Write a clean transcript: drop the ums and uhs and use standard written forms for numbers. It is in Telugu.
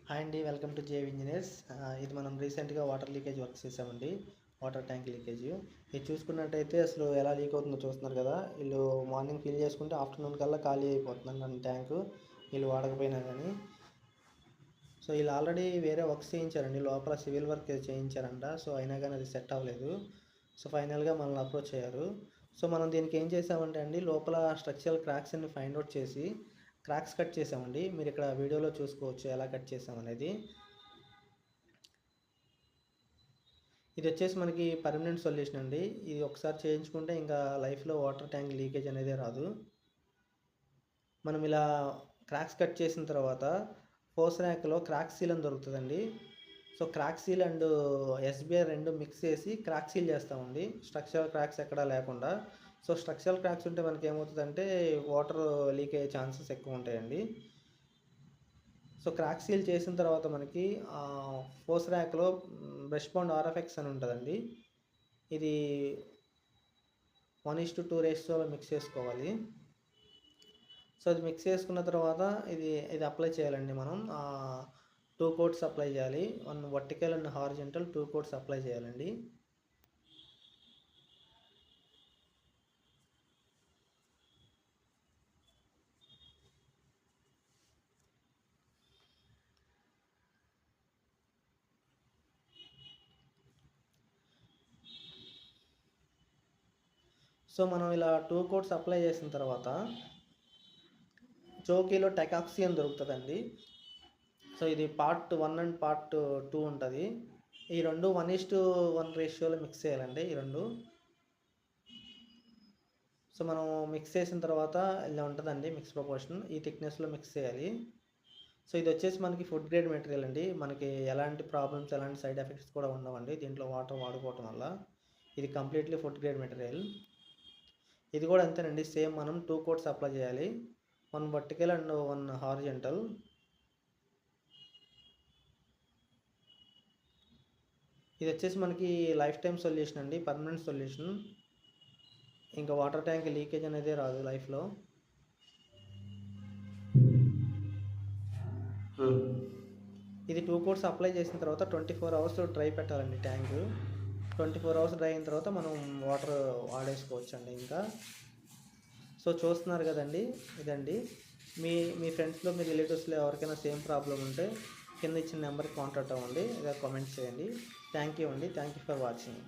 హాయ్ అండి, వెల్కమ్ టు జేవి ఇంజనీర్స్. ఇది మనం రీసెంట్గా వాటర్ లీకేజ్ వర్క్ చేసామండి. వాటర్ ట్యాంక్ లీకేజ్ ఇది చూసుకున్నట్టయితే అసలు ఎలా లీక్ అవుతుందో చూస్తున్నారు కదా. వీళ్ళు మార్నింగ్ ఫిల్ చేసుకుంటే ఆఫ్టర్నూన్ కల్లా ఖాళీ అయిపోతుందండి ట్యాంకు, వీళ్ళు వాడకపోయినా కానీ. సో వీళ్ళు ఆల్రెడీ వేరే వర్క్స్ చేయించారండి, లోపల సివిల్ వర్క్ చేయించారంట. సో అయినా కానీ అది సెట్ అవ్వలేదు. సో ఫైనల్గా మనల్ని అప్రోచ్ అయ్యారు. సో మనం దీనికి ఏం చేసామంటే అండి, లోపల స్ట్రక్చరల్ క్రాక్స్ అన్ని ఫైండ్ అవుట్ చేసి క్రాక్స్ కట్ చేసామండి. మీరు ఇక్కడ వీడియోలో చూసుకోవచ్చు ఎలా కట్ చేసామనేది. ఇది వచ్చేసి మనకి పర్మనెంట్ సొల్యూషన్ అండి. ఇది ఒకసారి చేయించుకుంటే ఇంకా లైఫ్లో వాటర్ ట్యాంక్ లీకేజ్ అనేది రాదు. మనం ఇలా క్రాక్స్ కట్ చేసిన తర్వాత ఫోర్స్ ర్యాక్లో క్రాక్ సీల్ అని దొరుకుతుందండి. So crack seal and SBI రెండు మిక్స్ చేసి క్రాక్ సీల్ చేస్తామండి, స్ట్రక్చరల్ క్రాక్స్ ఎక్కడా లేకుండా. సో స్ట్రక్చరల్ క్రాక్స్ ఉంటే మనకి ఏమవుతుందంటే వాటర్ లీక్ అయ్యే ఛాన్సెస్ ఎక్కువ ఉంటాయండి. సో క్రాక్ సీల్ చేసిన తర్వాత మనకి ఫోర్స్ ర్యాక్లో బ్రష్ బాండ్ ఆర్ఎఫ్ఎక్స్ అని ఉంటుందండి. ఇది 1:2 రేషియోలో మిక్స్ చేసుకోవాలి. సో అది మిక్స్ చేసుకున్న తర్వాత ఇది అప్లై చేయాలండి. మనం 2 కోట్స్ అప్లై చేయాలి. 1 vertical and horizontal 2 coats apply చేయాలండి. సో మనం ఇలా 2 కోట్స్ అప్లై చేసిన తర్వాత చోకీలో టెకాక్సీ అని దొరుకుతుందండి. సో ఇది పార్ట్ 1 అండ్ పార్ట్ 2 ఉంటుంది. ఈ రెండు 1:1 రేషియోలో మిక్స్ చేయాలండి ఈ రెండు. సో మనం మిక్స్ చేసిన తర్వాత ఇలా ఉంటుందండి మిక్స్ ప్రపోర్షన్, ఈ థిక్నెస్లో మిక్స్ చేయాలి. సో ఇది వచ్చేసి మనకి ఫుడ్ గ్రేడ్ మెటీరియల్ అండి. మనకి ఎలాంటి ప్రాబ్లమ్స్, ఎలాంటి సైడ్ ఎఫెక్ట్స్ కూడా ఉండవండి దీంట్లో వాటర్ వాడుకోవటం వల్ల. ఇది కంప్లీట్లీ ఫుడ్ గ్రేడ్ మెటీరియల్. ఇది కూడా అంతేనండి, సేమ్ మనం 2 కోట్స్ అప్లై చేయాలి, 1 వర్టికల్ అండ్ 1 హారిజంటల్. ఇది వచ్చేసి మనకి లైఫ్ టైం సొల్యూషన్ అండి, పర్మనెంట్ సొల్యూషన్. ఇంకా వాటర్ ట్యాంక్ లీకేజ్ అనేది రాదు లైఫ్లో. ఇది 2 కోట్స్ అప్లై చేసిన తర్వాత 24 అవర్స్ డ్రై పెట్టాలండి ట్యాంక్. 24 అవర్స్ డ్రై అయిన తర్వాత మనం వాటర్ వాడేసుకోవచ్చు అండి ఇంకా. సో చూస్తున్నారు కదండి, ఇదండి. మీ ఫ్రెండ్స్లో, మీ రిలేటివ్స్లో ఎవరికైనా సేమ్ ప్రాబ్లం ఉంటే కింద ఇచ్చిన నెంబర్కి కాంటాక్ట్ అవ్వండి, ఇలా కామెంట్స్ చేయండి. థ్యాంక్ యూ అండి, థ్యాంక్ యూ ఫర్ వాచింగ్.